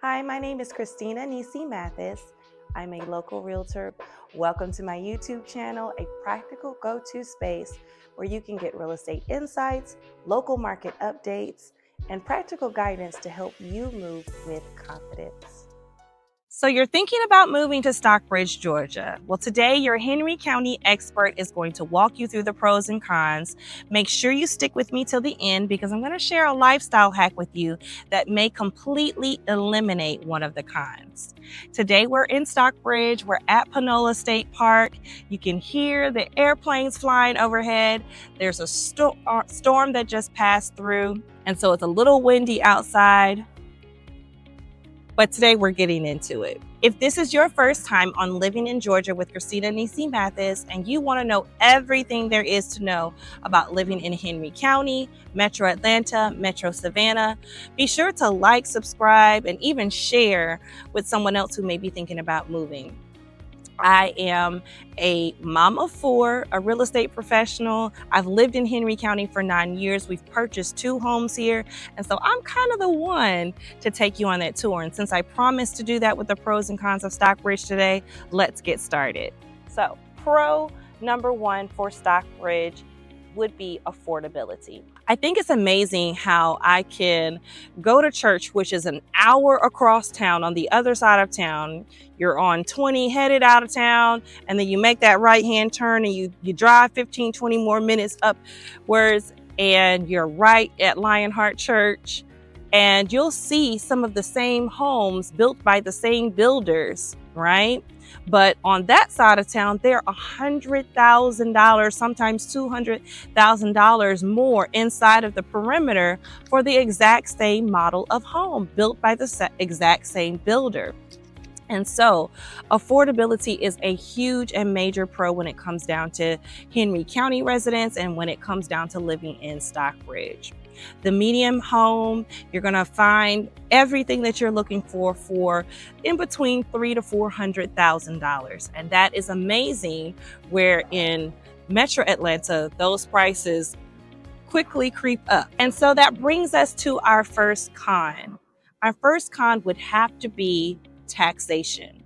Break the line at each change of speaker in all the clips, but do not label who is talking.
Hi, my name is Christina Nisi Mathis. I'm a local realtor. Welcome to my YouTube channel, a practical go-to space where you can get real estate insights, local market updates, and practical guidance to help you move with confidence.
So you're thinking about moving to Stockbridge, Georgia. Well, today your Henry County expert is going to walk you through the pros and cons. Make sure you stick with me till the end because I'm going to share a lifestyle hack with you that may completely eliminate one of the cons. Today we're in Stockbridge. We're at Panola State Park. You can hear the airplanes flying overhead. There's a storm that just passed through, and so it's a little windy outside. But today we're getting into it. If this is your first time on Living in Georgia with Christina Nisi Mathis and you want to know everything there is to know about living in Henry County, Metro Atlanta, Metro Savannah, be sure to like, subscribe, and even share with someone else who may be thinking about moving. I am a mom of four, a real estate professional. I've lived in Henry County for 9 years. We've purchased 2 homes here. And so I'm kind of the one to take you on that tour. And since I promised to do that with the pros and cons of Stockbridge today, let's get started. So pro number 1 for Stockbridge would be affordability. I think it's amazing how I can go to church, which is an hour across town on the other side of town. You're on 20 headed out of town, and then you make that right-hand turn and you drive 15, 20 more minutes upwards, and you're right at Lionheart Church, and you'll see some of the same homes built by the same builders, right? But on that side of town, they're $100,000, sometimes $200,000 more inside of the perimeter for the exact same model of home built by the exact same builder. And so affordability is a huge and major pro when it comes down to Henry County residents and when it comes down to living in Stockbridge. The medium home, you're going to find everything that you're looking for in between $300,000 to $400,000. And that is amazing, where in Metro Atlanta, those prices quickly creep up. And so that brings us to our first con. Our first con would have to be taxation.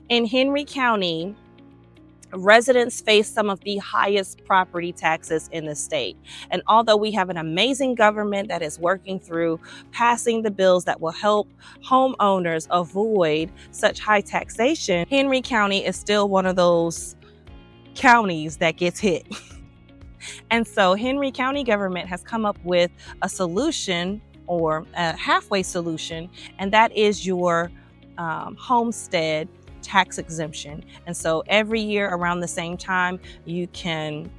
In Henry County, residents face some of the highest property taxes in the state. And although we have an amazing government that is working through passing the bills that will help homeowners avoid such high taxation, Henry County is still one of those counties that gets hit. And so Henry County government has come up with a solution, or a halfway solution, and that is your homestead tax exemption. And so every year around the same time, you can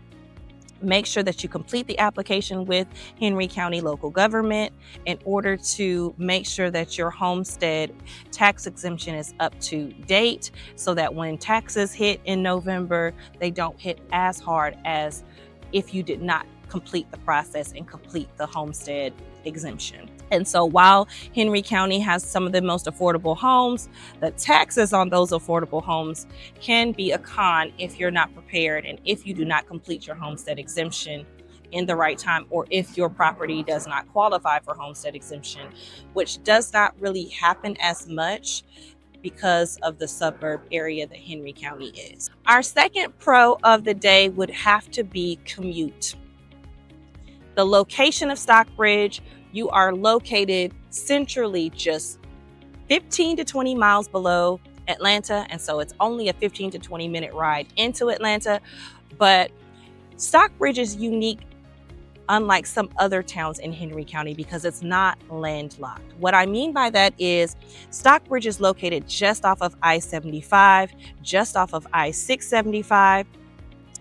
make sure that you complete the application with Henry County local government in order to make sure that your homestead tax exemption is up to date, so that when taxes hit in November, they don't hit as hard as if you did not complete the process and complete the homestead exemption. And so while Henry County has some of the most affordable homes, the taxes on those affordable homes can be a con if you're not prepared and if you do not complete your homestead exemption in the right time, or if your property does not qualify for homestead exemption, which does not really happen as much because of the suburb area that Henry County is. Our second pro of the day would have to be commute. The location of Stockbridge, you are located centrally just 15 to 20 miles below Atlanta, and so it's only a 15 to 20 minute ride into Atlanta. But Stockbridge is unique, unlike some other towns in Henry County, because it's not landlocked. What I mean by that is Stockbridge is located just off of I-75, just off of I-675,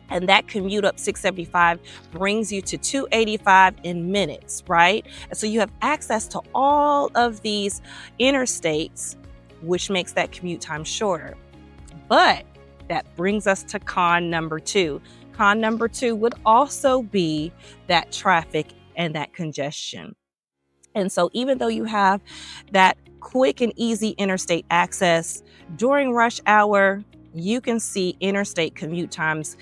and that commute up 675 brings you to 285 in minutes, right? And so you have access to all of these interstates, which makes that commute time shorter. But that brings us to con number 2. Con number 2 would also be that traffic and that congestion. And so even though you have that quick and easy interstate access during rush hour, you can see interstate commute times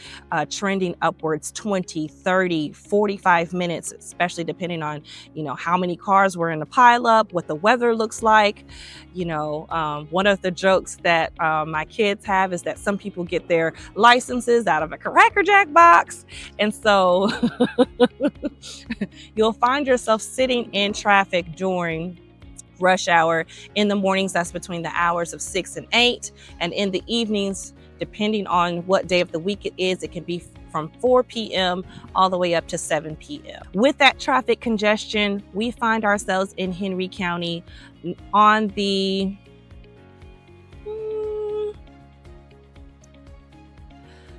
trending upwards 20, 30, 45 minutes, especially depending on, how many cars were in the pileup, what the weather looks like. One of the jokes that my kids have is that some people get their licenses out of a Cracker Jack box. And so you'll find yourself sitting in traffic during rush hour. In the mornings, that's between the hours of 6 and 8. And in the evenings, depending on what day of the week it is, it can be from 4 p.m. all the way up to 7 p.m. With that traffic congestion, we find ourselves in Henry County on the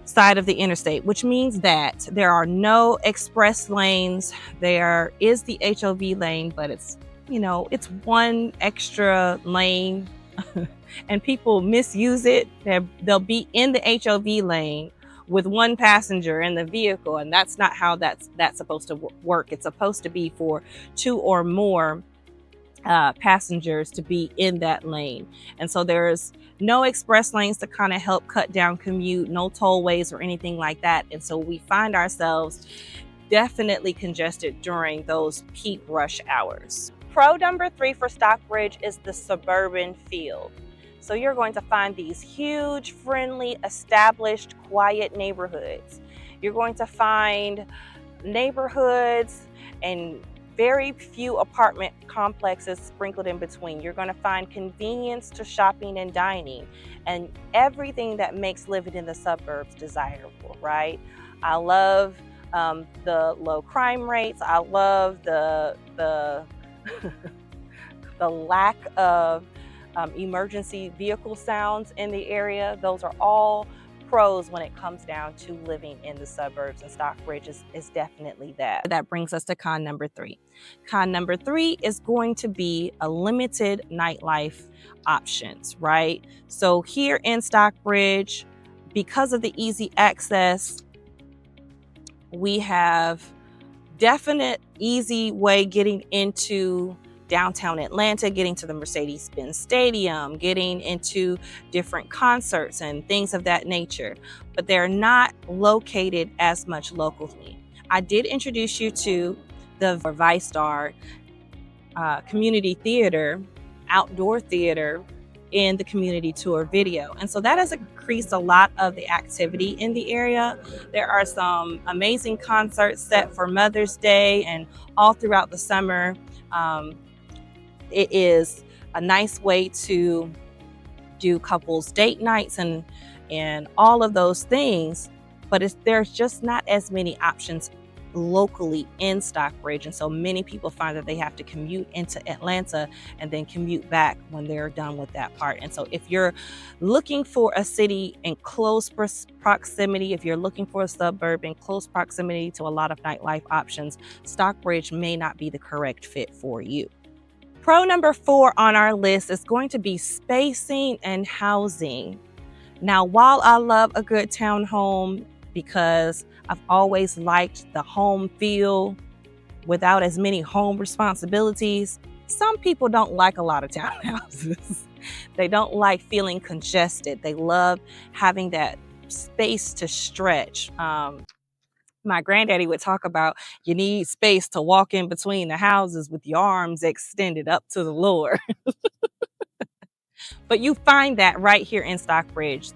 side of the interstate, which means that there are no express lanes. There is the HOV lane, but it's one extra lane and people misuse it. They'll be in the HOV lane with one passenger in the vehicle, and that's not how that's supposed to work. It's supposed to be for 2 or more passengers to be in that lane. And so there's no express lanes to kind of help cut down commute, no tollways or anything like that. And so we find ourselves definitely congested during those peak rush hours. Pro number 3 for Stockbridge is the suburban feel. So you're going to find these huge, friendly, established, quiet neighborhoods. You're going to find neighborhoods and very few apartment complexes sprinkled in between. You're going to find convenience to shopping and dining and everything that makes living in the suburbs desirable, right? I love the low crime rates. I love the the lack of emergency vehicle sounds in the area. Those are all pros when it comes down to living in the suburbs, and Stockbridge is definitely that. That brings us to con number 3. Con number 3 is going to be a limited nightlife options, right? So here in Stockbridge, because of the easy access, we have definite easy way getting into downtown Atlanta, getting to the Mercedes-Benz Stadium, getting into different concerts and things of that nature, but they're not located as much locally. I did introduce you to the ViStar community theater, outdoor theater in the community tour video. And so that has increased a lot of the activity in the area. There are some amazing concerts set for Mother's Day and all throughout the summer. It is a nice way to do couples date nights and all of those things, but there's just not as many options locally in Stockbridge. And so many people find that they have to commute into Atlanta and then commute back when they're done with that part. And so if you're looking for a city in close proximity, if you're looking for a suburb in close proximity to a lot of nightlife options, Stockbridge may not be the correct fit for you. Pro number 4 on our list is going to be spacing and housing. Now, while I love a good townhome because I've always liked the home feel without as many home responsibilities, some people don't like a lot of townhouses. They don't like feeling congested. They love having that space to stretch. My granddaddy would talk about you need space to walk in between the houses with your arms extended up to the Lord. But you find that right here in Stockbridge.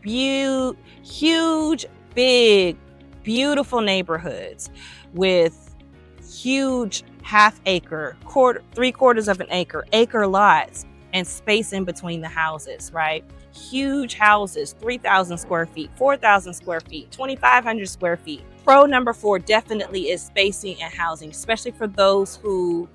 Huge, big, beautiful neighborhoods with huge half-acre, 3/4 of an acre lots and space in between the houses, right? Huge houses, 3,000 square feet, 4,000 square feet, 2,500 square feet. Pro number 4 definitely is spacing and housing, especially for those who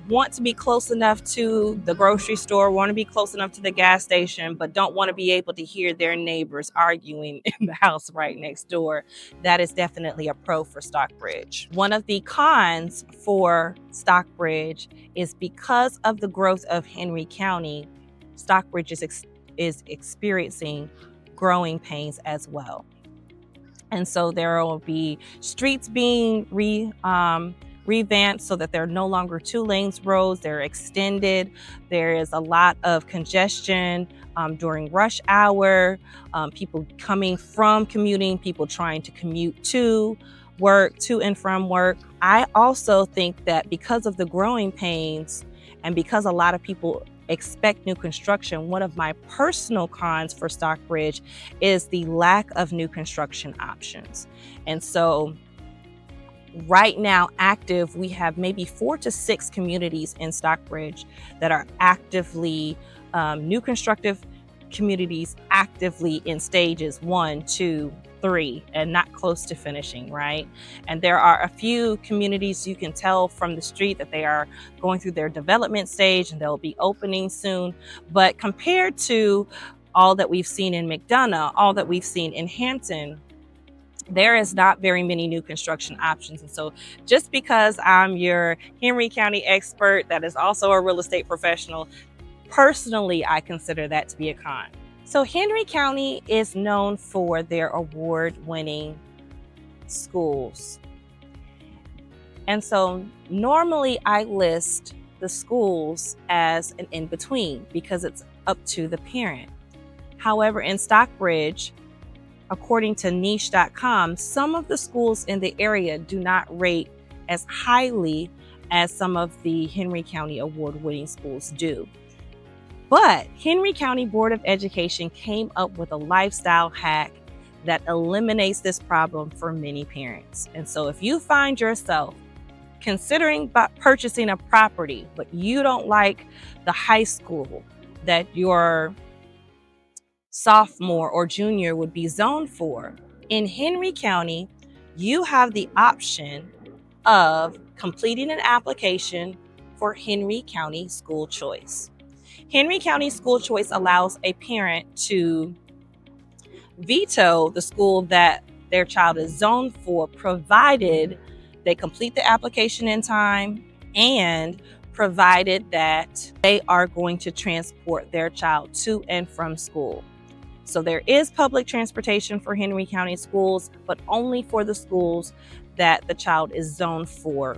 want to be close enough to the grocery store, want to be close enough to the gas station, but don't want to be able to hear their neighbors arguing in the house right next door. That is definitely a pro for Stockbridge. One of the cons for Stockbridge is because of the growth of Henry County, Stockbridge is experiencing growing pains as well. And so there will be streets being revamped so that they're no longer 2 lanes roads, they're extended. There is a lot of congestion during rush hour, people coming from commuting, people trying to commute to work, to and from work. I also think that because of the growing pains and because a lot of people expect new construction, one of my personal cons for Stockbridge is the lack of new construction options. And so right now active, we have maybe 4 to 6 communities in Stockbridge that are actively new constructive communities, actively in stages 1, 2, 3, and not close to finishing, right? And there are a few communities you can tell from the street that they are going through their development stage and they'll be opening soon. But compared to all that we've seen in McDonough, all that we've seen in Hampton, there is not very many new construction options. And so just because I'm your Henry County expert that is also a real estate professional, personally, I consider that to be a con. So Henry County is known for their award-winning schools. And so normally I list the schools as an in-between because it's up to the parent. However, in Stockbridge, according to niche.com, some of the schools in the area do not rate as highly as some of the Henry County award-winning schools do. But Henry County Board of Education came up with a lifestyle hack that eliminates this problem for many parents. And so if you find yourself considering purchasing a property, but you don't like the high school that your sophomore or junior would be zoned for, in Henry County, you have the option of completing an application for Henry County School Choice. Henry County School Choice allows a parent to veto the school that their child is zoned for, provided they complete the application in time and provided that they are going to transport their child to and from school. So there is public transportation for Henry County schools, but only for the schools that the child is zoned for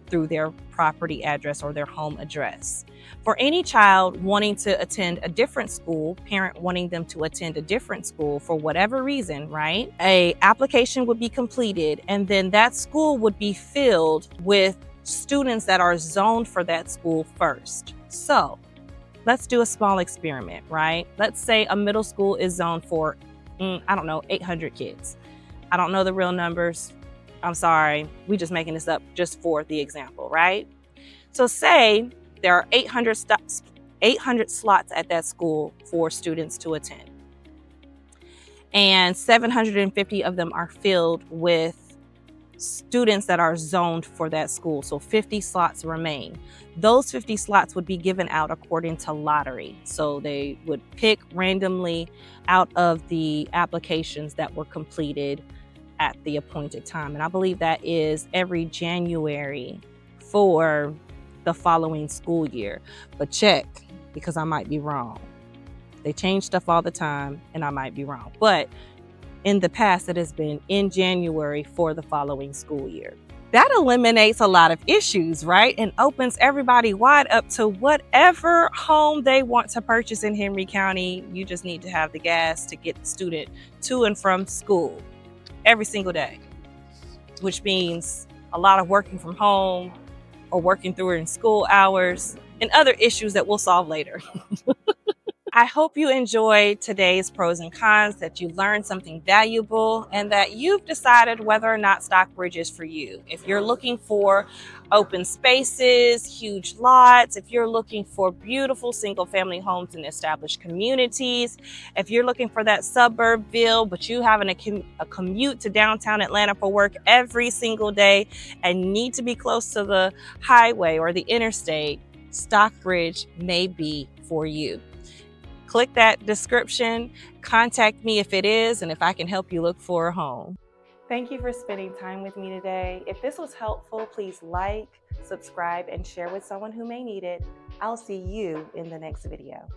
through their property address or their home address. For any child wanting to attend a different school, parent wanting them to attend a different school for whatever reason, right? An application would be completed and then that school would be filled with students that are zoned for that school first. So let's do a small experiment, right? Let's say a middle school is zoned for, 800 kids. I don't know the real numbers. I'm sorry. We're just making this up just for the example, right? So say there are 800 slots at that school for students to attend. And 750 of them are filled with students that are zoned for that school. So 50 slots remain. Those 50 slots would be given out according to lottery. So they would pick randomly out of the applications that were completed at the appointed time. And I believe that is every January for the following school year. But check, because I might be wrong. They change stuff all the time and I might be wrong. But in the past, it has been in January for the following school year. That eliminates a lot of issues, right? And opens everybody wide up to whatever home they want to purchase in Henry County. You just need to have the gas to get the student to and from school every single day, which means a lot of working from home or working through it in school hours and other issues that we'll solve later. I hope you enjoyed today's pros and cons, that you learned something valuable, and that you've decided whether or not Stockbridge is for you. If you're looking for open spaces, huge lots, if you're looking for beautiful single-family homes in established communities, if you're looking for that suburbville, but you having a commute to downtown Atlanta for work every single day and need to be close to the highway or the interstate, Stockbridge may be for you. Click that description, contact me if it is, and if I can help you look for a home.
Thank you for spending time with me today. If this was helpful, please like, subscribe, and share with someone who may need it. I'll see you in the next video.